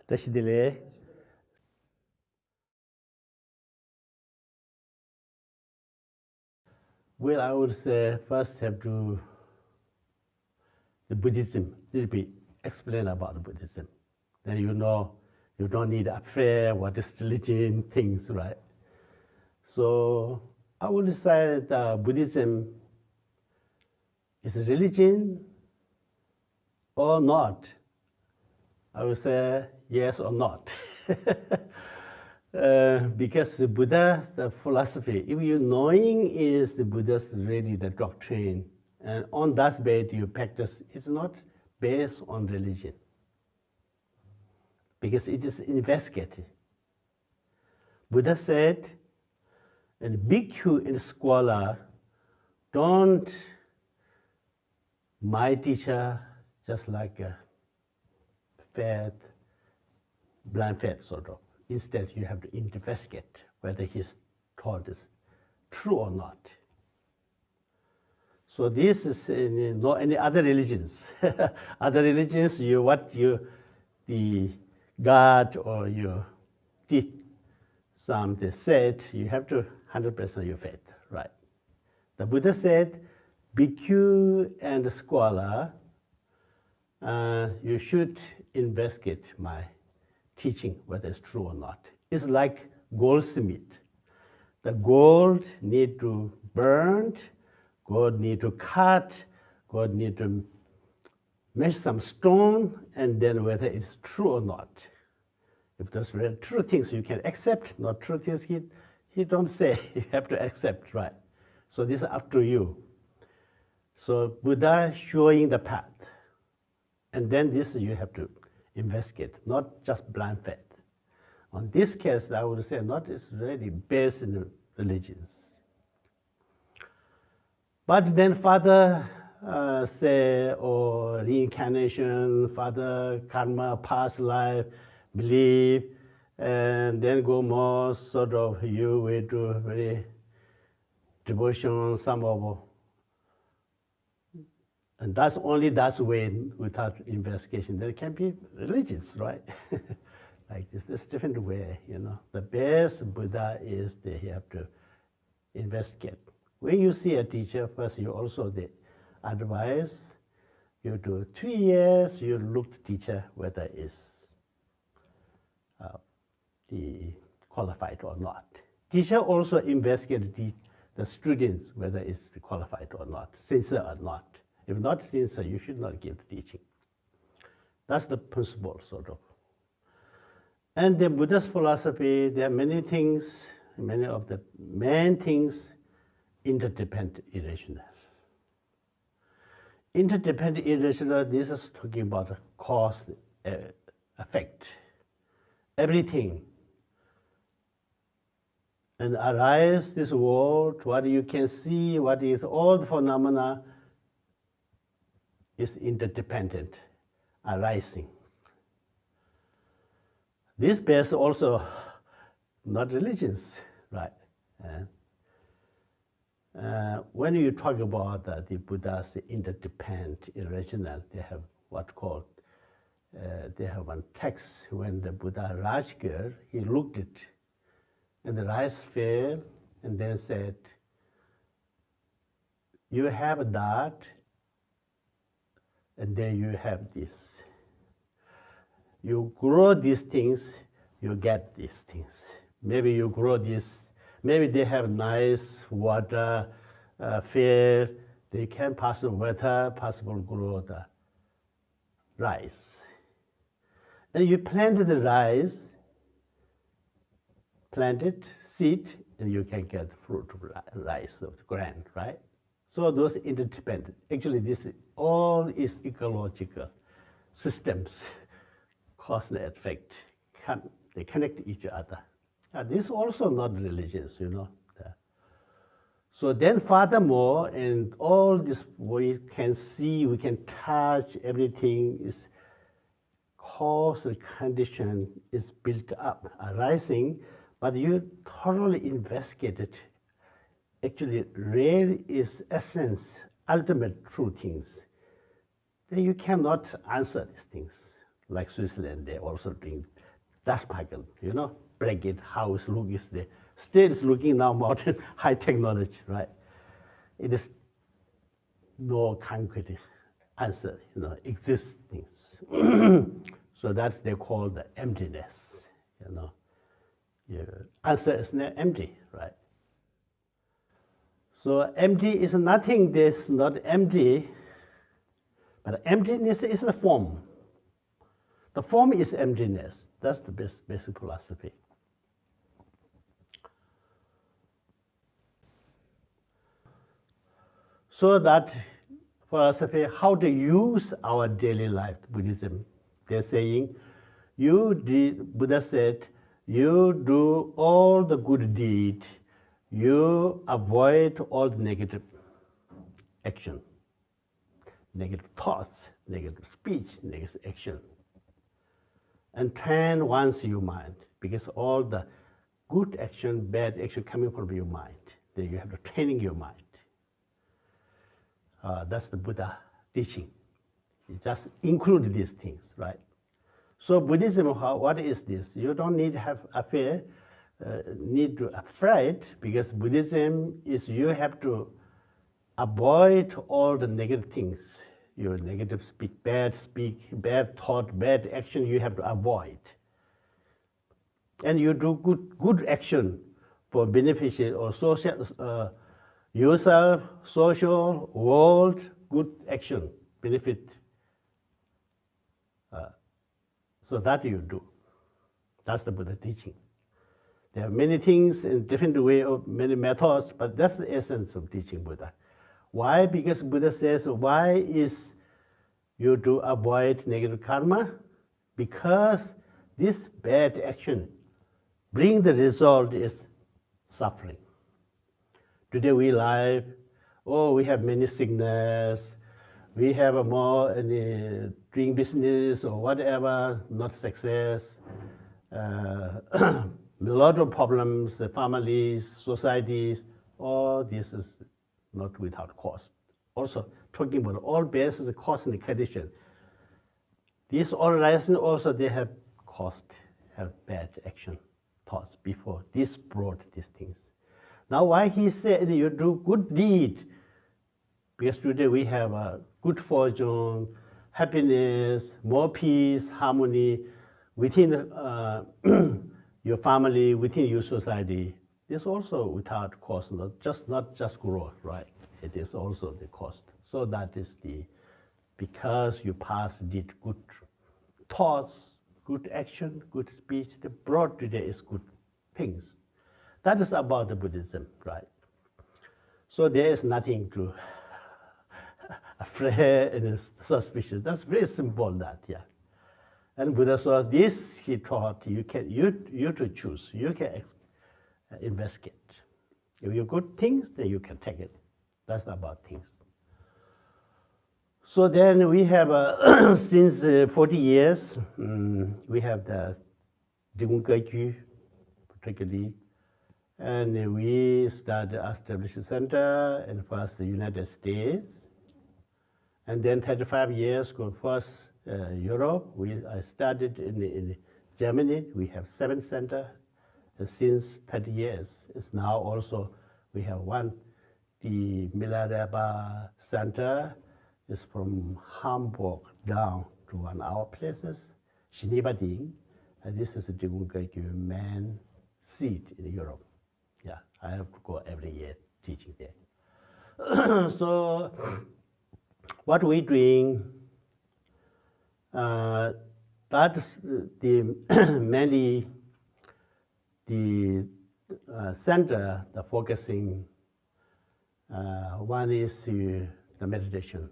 Tashi. Well, I would say first have to the Buddhism, a little bit explain about Buddhism. Then you know you don't need affair, what is religion, things, right? So I would say that Buddhism is a religion or not. I would say yes or not. Because the Buddha, the philosophy, if you knowing is the Buddha's really the doctrine, and on that base you practice, it's not based on religion. Because it is investigated. Buddha said, and bhikkhu and scholar don't my teacher just like a fat, blind fat sort of. Instead, you have to investigate whether his thought is true or not. So this is not any other religions. Other religions, the God or you teach some they said you have to 100% your faith, right? The Buddha said, bhikkhu and scholar, you should investigate my teaching whether it's true or not. It's like goldsmith. The gold need to burn, gold need to cut, gold need to measure some stone, and then whether it's true or not. If those are true things you can accept, not true things he don't say, you have to accept, right? So this is up to you. So Buddha showing the path. And then this you have to investigate, not just blind faith. On this case, I would say not is really based in religions. But then Father say, or reincarnation, Father karma, past life, belief, and then go more sort of you will do very devotion, some of. And that's only that way without investigation. There can be religions, right? Like this different way, you know. The best Buddha is that you have to investigate. When you see a teacher, first you also the advice. You do 2 years, you look the teacher whether is the qualified or not. Teacher also investigate the students whether it's qualified or not, sincere or not. If not sincere, you should not give the teaching. That's the principle, sort of. And the Buddha's philosophy, there are many things, many of the main things, interdependent, irrational. Interdependent, irrational, this is talking about cause, effect. Everything. And arise this world, what you can see, what is all the phenomena, is interdependent, arising. This base also not religions, right? When you talk about the Buddha's interdependent, irrational, they have what called, they have one text when the Buddha Rajgir, he looked it, and the rice fell, and then said, you have that, and then you have this. You grow these things, you get these things. Maybe you grow this, maybe they have nice water, fair, they can pass the water, possible grow the rice. And you plant the rice, plant it, seed, and you can get fruit of rice of the ground, right? So those interdependent. Actually, this all is ecological systems, cause and effect. They connect each other. This also not religious, you know. So then furthermore, and all this we can see, we can touch, everything is cause and condition is built up, arising, but you thoroughly investigate it. Actually, real is essence, ultimate true things. Then you cannot answer these things. like Switzerland, they also drink das Pagel, break it, how it's looking. Still it's looking now modern, high technology, right? It is no concrete answer, exists things. So that's they call the emptiness, Your answer is not empty, right? So empty is nothing that's not empty, but emptiness is the form. The form is emptiness. That's the basic philosophy. So that philosophy, how to use our daily life, Buddhism, they're saying, Buddha said, you do all the good deed, you avoid all the negative action, negative thoughts, negative speech, negative action. And train once your mind, because all the good action, bad action coming from your mind. Then you have to training your mind. That's the Buddha teaching. You just include these things, right? So Buddhism, what is this? You don't need to have need to afraid, because Buddhism is you have to avoid all the negative things. Your negative speak, bad thought, bad action, you have to avoid. And you do good action for beneficial or social, yourself, social, world, good action, benefit. So that you do. That's the Buddha teaching. There are many things in different way of many methods, but that's the essence of teaching Buddha. Why? Because Buddha says, why is you to avoid negative karma? Because this bad action bring the result is suffering. Today we live, we have many sickness, we have a more doing business or whatever, not success, a lot of problems, families, societies, all this is not without cost. Also, talking about all bases, cost and condition. These organizations also, they have cost, have bad action, thoughts before. This brought these things. Now why he said you do good deed? Because today we have a good fortune, happiness, more peace, harmony within your family, within your society. This also without cost, not just growth, right? It is also the cost. So that is because you did good thoughts, good action, good speech, the broad today is good things. That is about the Buddhism, right? So there is nothing to afraid and suspicious. That's very simple, that, yeah. And Buddha saw this, he taught you to choose, you can investigate. If you good things, then you can take it. That's about things. So then we have, since 40 years, we have the Drikung Kagyu, particularly, and we started establish a center in first the United States, and then 35 years go first Europe. I started in Germany. We have 7 centers since 30 years. It's now also we have one. The Mila Center is from Hamburg down to 1 hour places, Schnebading, and this is the Drikung Kagyu main seat in Europe. Yeah, I have to go every year teaching there. So what we're doing, that's mainly the center, the focusing. One is the meditation.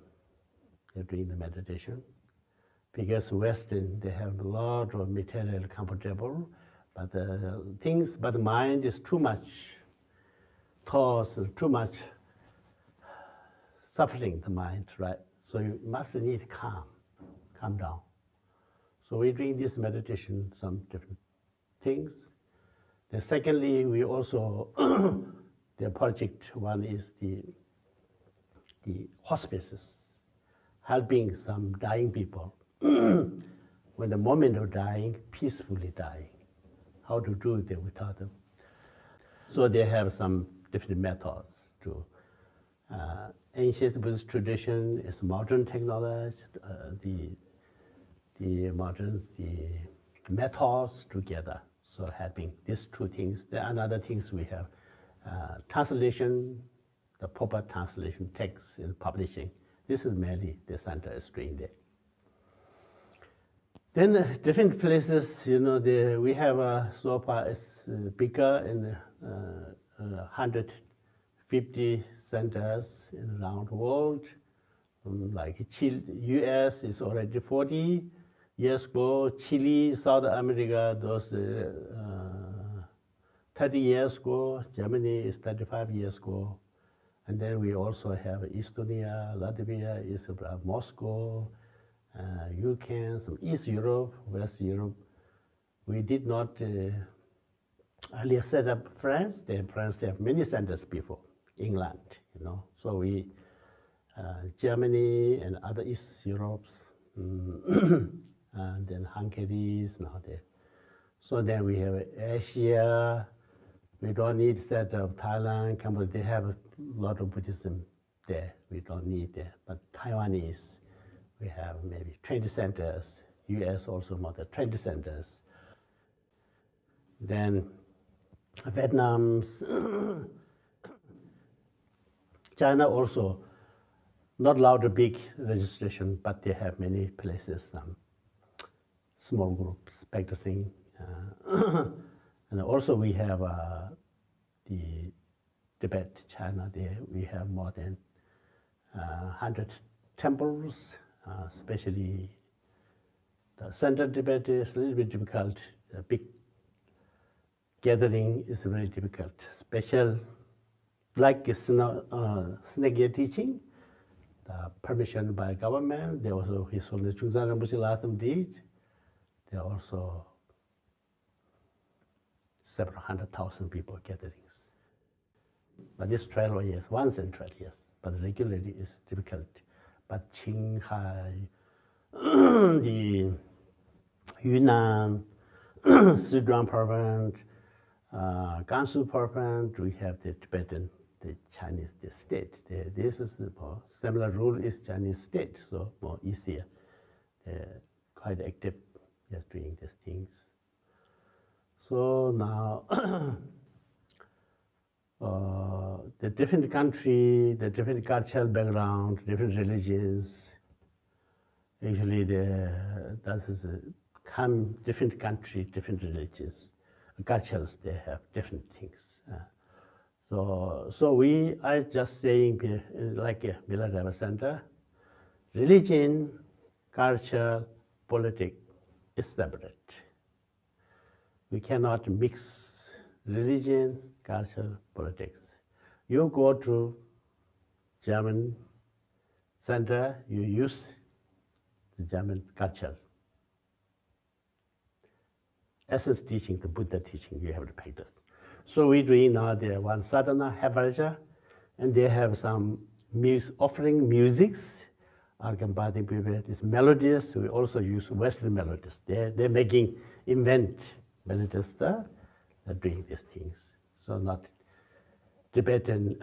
They're doing the meditation. Because Western, they have a lot of material comfortable, but but the mind is too much thoughts, too much suffering the mind, right? So you must need calm down. So we're doing this meditation, some different things. Then secondly, we also, the project one is the hospices, helping some dying people. when the moment of dying, peacefully dying. How to do it, we taught them. So they have some different methods to. Ancient Buddhist tradition is modern technology, the methods together. So having these two things. There are other things we have. Translation, the proper translation, text and publishing. This is mainly the center is doing there. Then different places, we have so far it's bigger in 150 centers around the world. Like Chile, US is already 40 years ago. Chile, South America, those 30 years ago. Germany is 35 years ago. And then we also have Estonia, Latvia, is Moscow, UK, some East Europe, West Europe. We did not earlier set up France. France, they have many centers before. England, So we, Germany and other East Europes, and then Hungary is now there. So then we have Asia. We don't need set up Thailand, Cambodia. They have a lot of Buddhism there. We don't need that. But Taiwanese, we have maybe 20 centers. US also more than 20 centers. Then Vietnam's, China also not allowed a big registration, but they have many places, some small groups practicing. And also we have the Tibet, China, there we have more than 100 temples, especially the central Tibet is a little bit difficult. The big gathering is very difficult. Special, like snake ear teaching, the permission by government. They also, His Holiness Chungzang Rinpoche last time did. There are also several 100,000 people gatherings. But this 12 years, once in 12 years, but regularly is difficult. But Qinghai, the Yunnan, Sichuan province, Gansu province, we have the Tibetan, the Chinese, the state. This is similar rule is Chinese state, so more easier. They're quite active, just doing these things. So now, the different country, the different cultural background, different religions, usually that is come different country, different religions, cultures, they have different things. So we are just saying, like Mila Center, religion, culture, politics is separate. We cannot mix religion, culture, politics. You go to German center, you use the German culture. Essence teaching, the Buddha teaching, you have to practice. So we're doing now the one sadhana, Havarja, and they have some offering musics. Argambadi people is melodious. We also use Western melodies. They're making invent melodious stuff. They're doing these things. So not Tibetan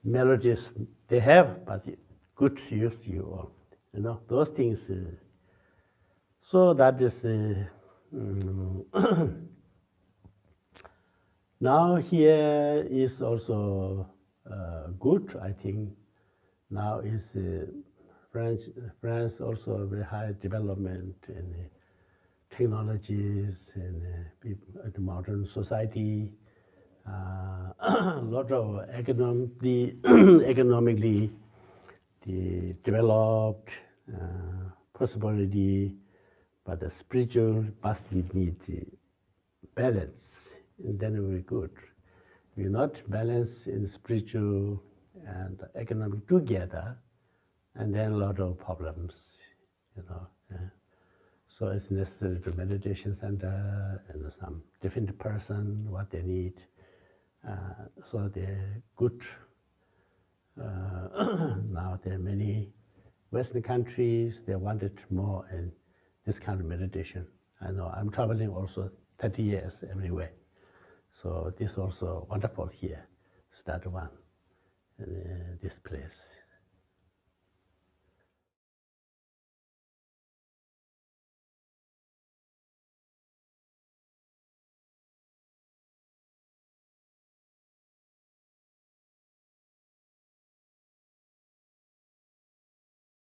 melodies they have, but good to use you all. Those things. So that is now here is also good, I think. Now is France also very high development in technologies and the modern society. A lot of economically developed possibility, but the spiritual must need balance, and then we're good. We're not balanced in spiritual and economic together, and then a lot of problems, So it's necessary to meditation center and some different person, what they need. So they're good. Now there are many Western countries, they wanted more and this kind of meditation. I know I'm traveling also 30 years everywhere. So this also wonderful here, start one, this place.